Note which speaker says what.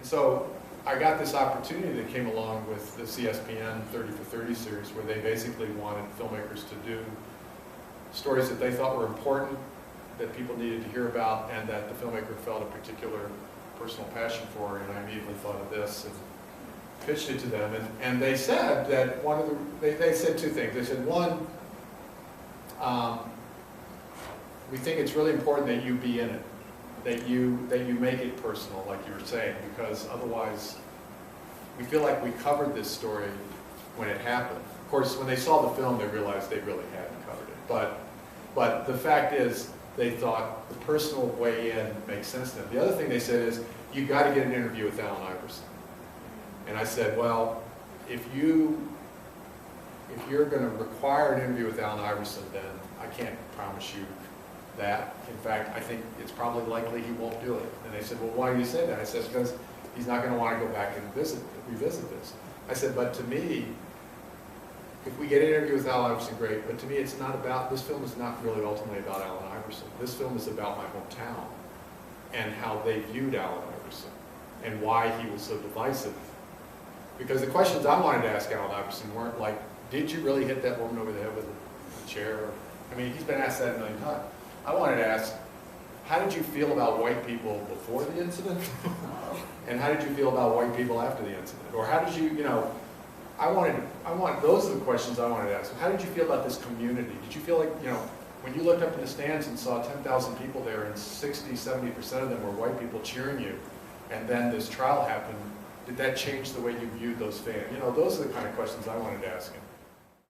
Speaker 1: And so I got this opportunity that came along with the CSPN 30 for 30 series, where they basically wanted filmmakers to do stories that they thought were important, that people needed to hear about, and that the filmmaker felt a particular personal passion for. And I immediately thought of this and pitched it to them. And they said that they said two things. They said, one, we think it's really important that you be in it, that you make it personal, like you were saying, because otherwise we feel like we covered this story when it happened. Of course, when they saw the film, they realized they really hadn't covered it. But the fact is, they thought the personal way in makes sense to them. The other thing they said is, you got to get an interview with Allen Iverson. And I said, well, if you're going to require an interview with Allen Iverson, then I can't promise you that. In fact, I think it's probably likely he won't do it. And they said, well, why do you say that? I said, because he's not going to want to go back and revisit this. I said, but to me, if we get an interview with Allen Iverson, great, but to me it's not about, this film is not really ultimately about Allen Iverson. This film is about my hometown and how they viewed Allen Iverson and why he was so divisive. Because the questions I wanted to ask Allen Iverson weren't like, did you really hit that woman over the head with a chair? I mean, he's been asked that a million times. I wanted to ask, how did you feel about white people before the incident? And how did you feel about white people after the incident? Or how did you, those are the questions I wanted to ask. How did you feel about this community? Did you feel like, when you looked up in the stands and saw 10,000 people there and 60, 70% of them were white people cheering you, and then this trial happened, did that change the way you viewed those fans? Those are the kind of questions I wanted to ask him.